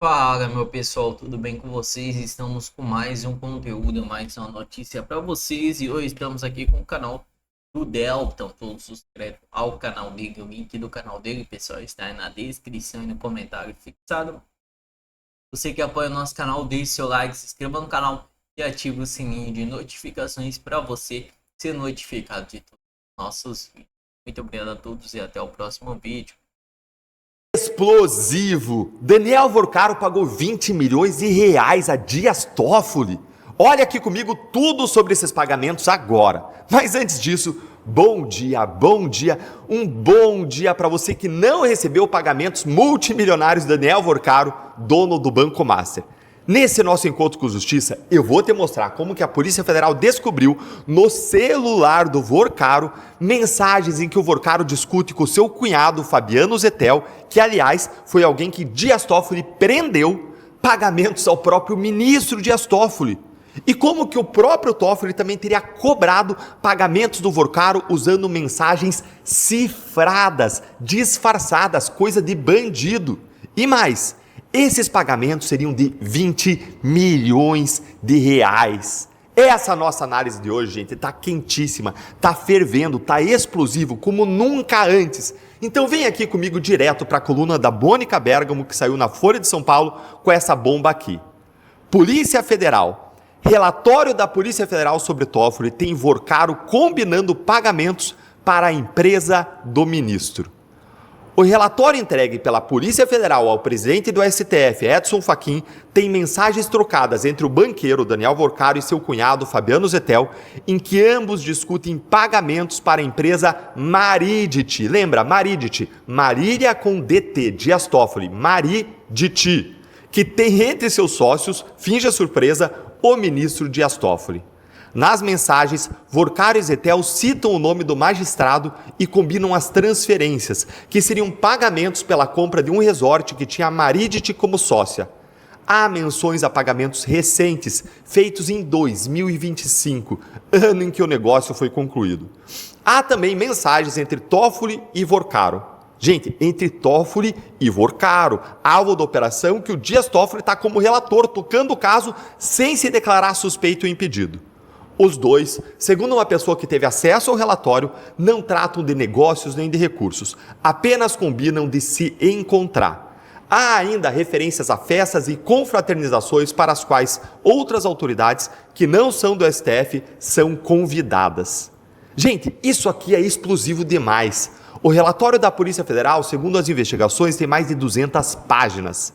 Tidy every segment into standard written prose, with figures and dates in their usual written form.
Fala, meu pessoal, tudo bem com vocês? Estamos com mais um conteúdo, mais uma notícia para vocês e hoje estamos aqui com o canal do Del. Então, todos inscritos ao canal dele, o link do canal dele, pessoal, está aí na descrição e no comentário fixado. Você que apoia o nosso canal, deixe seu like, se inscreva no canal e ative o sininho de notificações para você ser notificado de todos os nossos vídeos. Muito obrigado a todos e até o próximo vídeo. Explosivo! Daniel Vorcaro pagou 20 milhões de reais a Dias Toffoli. Olha aqui comigo tudo sobre esses pagamentos agora. Mas antes disso, bom dia, um bom dia para você que não recebeu pagamentos multimilionários de Daniel Vorcaro, dono do Banco Master. Nesse nosso encontro com justiça, eu vou te mostrar como que a Polícia Federal descobriu no celular do Vorcaro mensagens em que o Vorcaro discute com seu cunhado Fabiano Zettel, que aliás foi alguém que Dias Toffoli prendeu, pagamentos ao próprio ministro Dias Toffoli. E como que o próprio Toffoli também teria cobrado pagamentos do Vorcaro usando mensagens cifradas, disfarçadas, coisa de bandido. E mais, esses pagamentos seriam de 20 milhões de reais. Essa nossa análise de hoje, gente, está quentíssima, está fervendo, está explosivo como nunca antes. Então vem aqui comigo direto para a coluna da Mônica Bergamo, que saiu na Folha de São Paulo, com essa bomba aqui. Polícia Federal. Relatório da Polícia Federal sobre Toffoli tem Vorcaro combinando pagamentos para a empresa do ministro. O relatório entregue pela Polícia Federal ao presidente do STF, Edson Fachin, tem mensagens trocadas entre o banqueiro Daniel Vorcaro e seu cunhado Fabiano Zettel, em que ambos discutem pagamentos para a empresa Maridit. Lembra? Maridit. Marília com DT, Dias Toffoli. Maridit. Que tem entre seus sócios, finge a surpresa, o ministro Dias Toffoli. Nas mensagens, Vorcaro e Zettel citam o nome do magistrado e combinam as transferências, que seriam pagamentos pela compra de um resort que tinha a Maridit como sócia. Há menções a pagamentos recentes, feitos em 2025, ano em que o negócio foi concluído. Há também mensagens entre Toffoli e Vorcaro. Gente, entre Toffoli e Vorcaro, alvo da operação que o Dias Toffoli está como relator, tocando o caso sem se declarar suspeito ou impedido. Os dois, segundo uma pessoa que teve acesso ao relatório, não tratam de negócios nem de recursos, apenas combinam de se encontrar. Há ainda referências a festas e confraternizações para as quais outras autoridades que não são do STF são convidadas. Gente, isso aqui é explosivo demais. O relatório da Polícia Federal, segundo as investigações, tem mais de 200 páginas.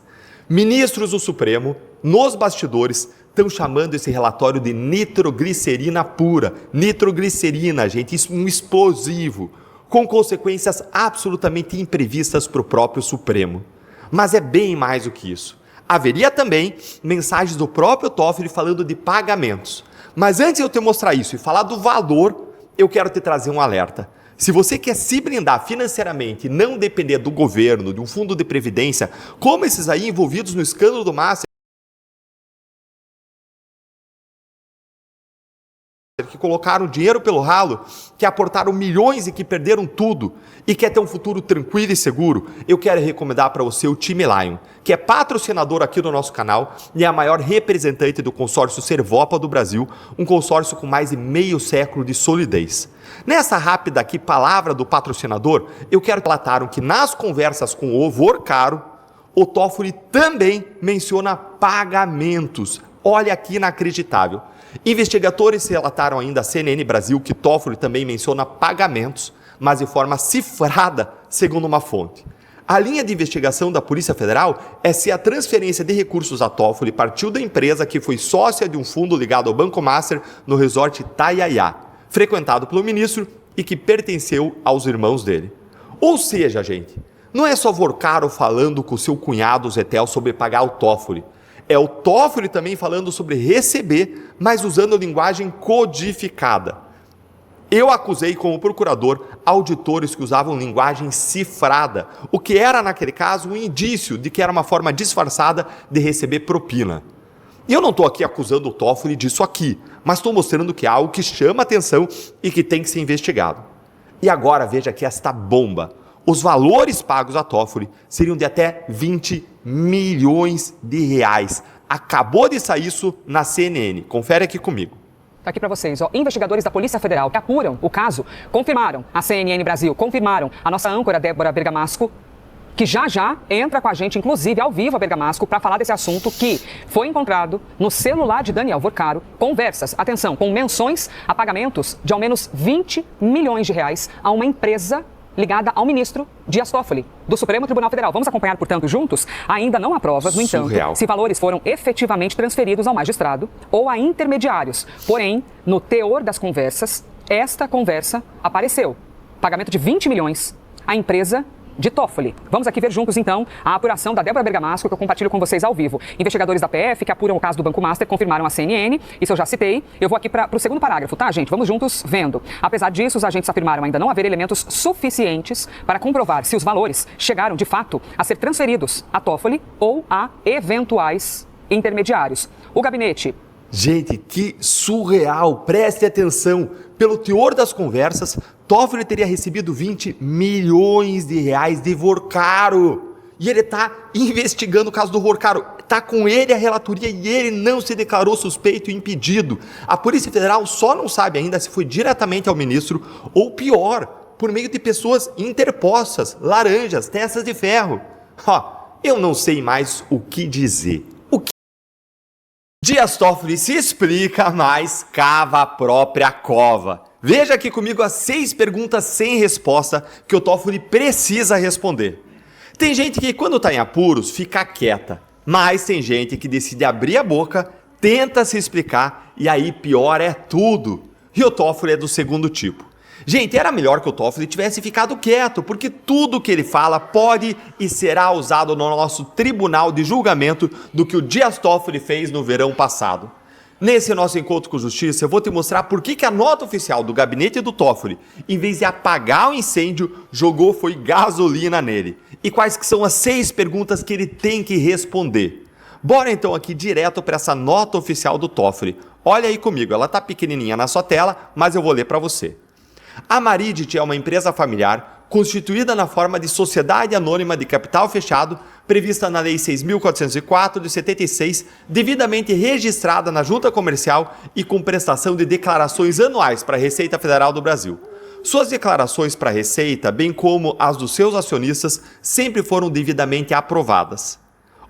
Ministros do Supremo, nos bastidores, estão chamando esse relatório de nitroglicerina pura. Nitroglicerina, gente, isso é um explosivo, com consequências absolutamente imprevistas para o próprio Supremo. Mas é bem mais do que isso. Haveria também mensagens do próprio Toffoli falando de pagamentos. Mas antes de eu te mostrar isso e falar do valor, eu quero te trazer um alerta. Se você quer se blindar financeiramente e não depender do governo, de um fundo de previdência, como esses aí envolvidos no escândalo do Master, que colocaram dinheiro pelo ralo, que aportaram milhões e que perderam tudo e quer ter um futuro tranquilo e seguro, eu quero recomendar para você o Time Lion, que é patrocinador aqui do nosso canal e é a maior representante do consórcio Servopa do Brasil, um consórcio com mais de meio século de solidez. Nessa rápida aqui palavra do patrocinador, eu quero que relataram que nas conversas com o Vorcaro, o Toffoli também menciona pagamentos. Olha que inacreditável. Investigadores relataram ainda à CNN Brasil que Toffoli também menciona pagamentos, mas de forma cifrada, segundo uma fonte. A linha de investigação da Polícia Federal é se a transferência de recursos a Toffoli partiu da empresa que foi sócia de um fundo ligado ao Banco Master no resort Itaiaia, frequentado pelo ministro e que pertenceu aos irmãos dele. Ou seja, gente, não é só Vorcaro falando com seu cunhado Zettel sobre pagar o Toffoli. É o Toffoli também falando sobre receber, mas usando linguagem codificada. Eu acusei como procurador auditores que usavam linguagem cifrada, o que era, naquele caso, um indício de que era uma forma disfarçada de receber propina. E eu não estou aqui acusando o Toffoli disso aqui, mas estou mostrando que é algo que chama atenção e que tem que ser investigado. E agora veja aqui esta bomba. Os valores pagos a Toffoli seriam de até 20 milhões de reais. Acabou de sair isso na CNN. Confere aqui comigo. Tá aqui para vocês, ó. Investigadores da Polícia Federal que apuram o caso confirmaram a CNN Brasil, confirmaram a nossa âncora Débora Bergamasco, que já entra com a gente, inclusive ao vivo a Bergamasco, para falar desse assunto que foi encontrado no celular de Daniel Vorcaro, conversas, atenção, com menções a pagamentos de ao menos 20 milhões de reais a uma empresa ligada ao ministro Dias Toffoli, do Supremo Tribunal Federal. Vamos acompanhar, portanto, juntos? Ainda não há provas, no entanto, se valores foram efetivamente transferidos ao magistrado ou a intermediários. Porém, no teor das conversas, esta conversa apareceu. Pagamento de 20 milhões à empresa de Toffoli. Vamos aqui ver juntos, então, a apuração da Débora Bergamasco, que eu compartilho com vocês ao vivo. Investigadores da PF que apuram o caso do Banco Master confirmaram a CNN, isso eu já citei. Eu vou aqui para o segundo parágrafo, tá, gente? Vamos juntos vendo. Apesar disso, os agentes afirmaram ainda não haver elementos suficientes para comprovar se os valores chegaram, de fato, a ser transferidos a Toffoli ou a eventuais intermediários. O gabinete... Gente, que surreal! Preste atenção. Pelo teor das conversas, Toffoli teria recebido 20 milhões de reais de Vorcaro. E ele está investigando o caso do Vorcaro. Está com ele a relatoria e ele não se declarou suspeito e impedido. A Polícia Federal só não sabe ainda se foi diretamente ao ministro ou, pior, por meio de pessoas interpostas, laranjas, testas de ferro. Eu não sei mais o que dizer. Dias Toffoli se explica, mas cava a própria cova. Veja aqui comigo as 6 perguntas sem resposta que o Toffoli precisa responder. Tem gente que, quando está em apuros, fica quieta. Mas tem gente que decide abrir a boca, tenta se explicar e aí pior é tudo. E o Toffoli é do segundo tipo. Gente, era melhor que o Toffoli tivesse ficado quieto, porque tudo que ele fala pode e será usado no nosso tribunal de julgamento do que o Dias Toffoli fez no verão passado. Nesse nosso encontro com justiça, eu vou te mostrar por que a nota oficial do gabinete do Toffoli, em vez de apagar o incêndio, foi gasolina nele. E quais que são as 6 perguntas que ele tem que responder. Bora então aqui direto para essa nota oficial do Toffoli. Olha aí comigo, ela tá pequenininha na sua tela, mas eu vou ler para você. A Maridit é uma empresa familiar constituída na forma de sociedade anônima de capital fechado, prevista na Lei 6.404 de 76, devidamente registrada na Junta Comercial e com prestação de declarações anuais para a Receita Federal do Brasil. Suas declarações para a Receita, bem como as dos seus acionistas, sempre foram devidamente aprovadas.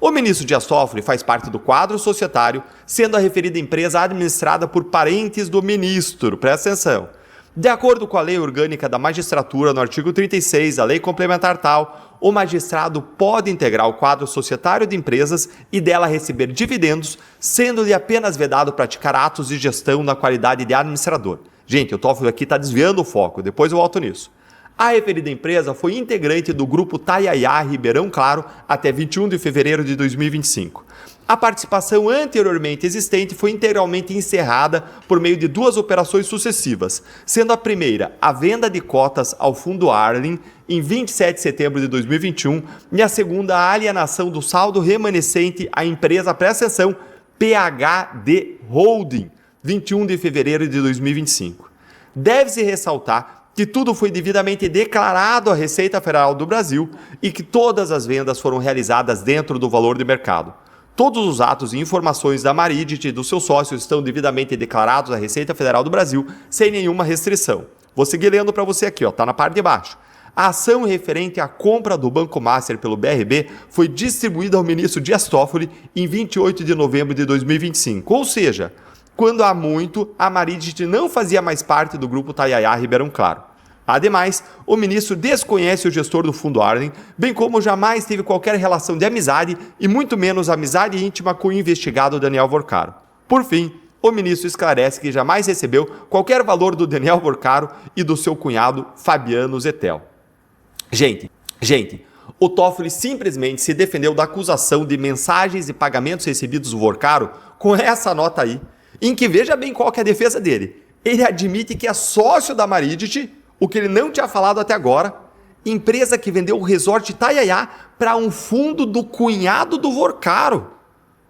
O ministro Dias Toffoli faz parte do quadro societário, sendo a referida empresa administrada por parentes do ministro. Presta atenção. De acordo com a Lei Orgânica da Magistratura, no artigo 36, a Lei Complementar tal, o magistrado pode integrar o quadro societário de empresas e dela receber dividendos, sendo-lhe apenas vedado praticar atos de gestão na qualidade de administrador. Gente, o Toffoli aqui está desviando o foco, depois eu volto nisso. A referida empresa foi integrante do grupo Taiaiá Ribeirão Claro até 21 de fevereiro de 2025. A participação anteriormente existente foi integralmente encerrada por meio de 2 operações sucessivas, sendo a primeira a venda de cotas ao Fundo Arlen em 27 de setembro de 2021 e a segunda a alienação do saldo remanescente à empresa, presta atenção, PHD Holding, 21 de fevereiro de 2025. Deve-se ressaltar que tudo foi devidamente declarado à Receita Federal do Brasil e que todas as vendas foram realizadas dentro do valor de mercado. Todos os atos e informações da Maridit e dos seus sócios estão devidamente declarados à Receita Federal do Brasil, sem nenhuma restrição. Vou seguir lendo para você aqui, tá na parte de baixo. A ação referente à compra do Banco Master pelo BRB foi distribuída ao ministro Dias Toffoli em 28 de novembro de 2025, ou seja, quando há muito a Maridit não fazia mais parte do grupo Taiaiá Ribeirão Claro. Ademais, o ministro desconhece o gestor do Fundo Arlen, bem como jamais teve qualquer relação de amizade e muito menos amizade íntima com o investigado Daniel Vorcaro. Por fim, o ministro esclarece que jamais recebeu qualquer valor do Daniel Vorcaro e do seu cunhado Fabiano Zettel. Gente, o Toffoli simplesmente se defendeu da acusação de mensagens e pagamentos recebidos do Vorcaro com essa nota aí, em que veja bem qual que é a defesa dele. Ele admite que é sócio da Maridit, o que ele não tinha falado até agora, empresa que vendeu o resort Taiaiá para um fundo do cunhado do Vorcaro.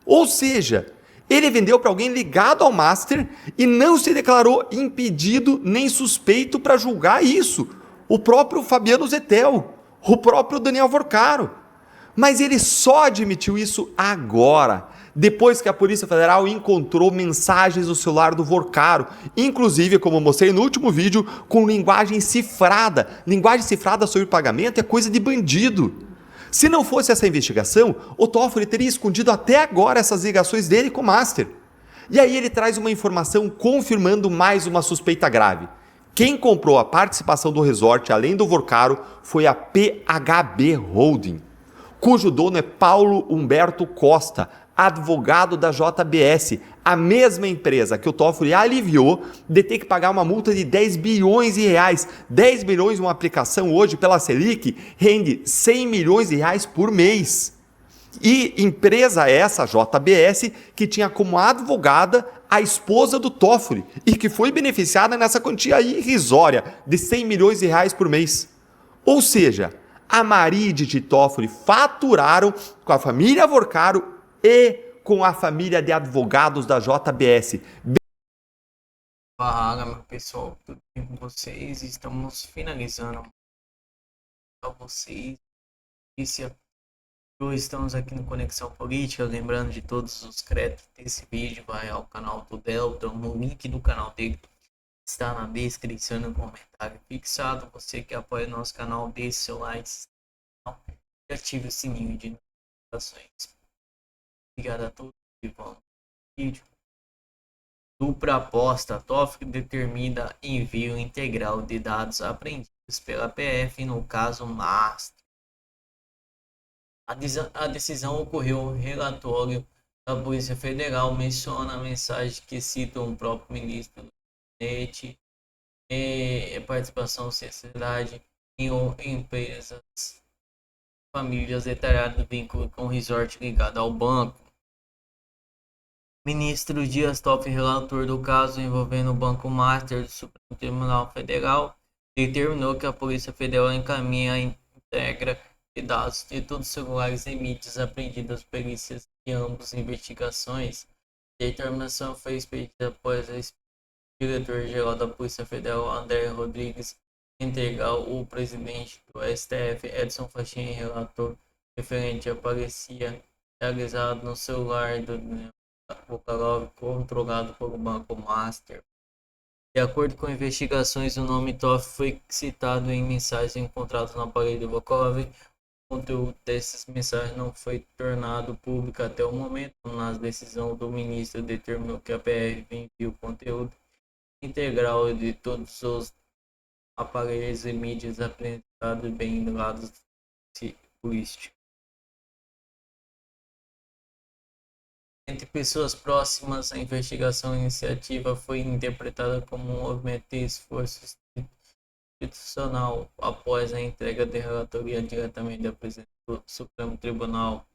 Ou seja, ele vendeu para alguém ligado ao Master e não se declarou impedido nem suspeito para julgar isso. O próprio Fabiano Zettel, o próprio Daniel Vorcaro. Mas ele só admitiu isso agora, depois que a Polícia Federal encontrou mensagens no celular do Vorcaro, inclusive, como eu mostrei no último vídeo, com linguagem cifrada. Linguagem cifrada sobre pagamento é coisa de bandido. Se não fosse essa investigação, o Toffoli teria escondido até agora essas ligações dele com o Master. E aí ele traz uma informação confirmando mais uma suspeita grave. Quem comprou a participação do resort, além do Vorcaro, foi a PHB Holding, cujo dono é Paulo Humberto Costa, advogado da JBS, a mesma empresa que o Toffoli aliviou de ter que pagar uma multa de 10 bilhões de reais. 10 bilhões uma aplicação hoje pela Selic rende 100 milhões de reais por mês. E empresa essa, JBS, que tinha como advogada a esposa do Toffoli e que foi beneficiada nessa quantia irrisória de 100 milhões de reais por mês. Ou seja, a Maria e Didi Toffoli faturaram com a família Vorcaro e com a família de advogados da JBS. Fala, meu pessoal, tudo bem com vocês? Estamos finalizando para vocês. Hoje estamos aqui no Conexão Política, lembrando de todos os créditos desse vídeo, vai ao canal do Delta, no link do canal dele está na descrição, no comentário fixado. Você que apoia o nosso canal, deixe seu like e ative o sininho de notificações. Obrigado a todos que vão no vídeo. Dupla aposta, Toffoli determina envio integral de dados apreendidos pela PF no caso Master. A decisão ocorreu no relatório da Polícia Federal, menciona a mensagem que cita o próprio ministro do Gabinete, participação sociedade em empresas, famílias detalhado vínculo com resort ligado ao banco. Ministro Dias Toffoli, relator do caso envolvendo o Banco Master do Supremo Tribunal Federal, determinou que a Polícia Federal encaminhe a integra de dados de todos os celulares e mídias apreendidos por perícias de ambas investigações. A determinação foi expedida após o diretor-geral da Polícia Federal, André Rodrigues, entregar o presidente do STF, Edson Fachin, relator referente à parecia realizado no celular do Vorcaro controlado pelo Banco Master. De acordo com investigações, o nome Toffoli foi citado em mensagens encontradas no aparelho do Vorcaro. O conteúdo dessas mensagens não foi tornado público até o momento, mas a decisão do ministro determinou que a PF envie o conteúdo integral de todos os aparelhos e mídias apresentados bem lados políticos. Entre pessoas próximas, a investigação iniciativa foi interpretada como um movimento de esforço institucional após a entrega de relatoria diretamente da presidente do Supremo Tribunal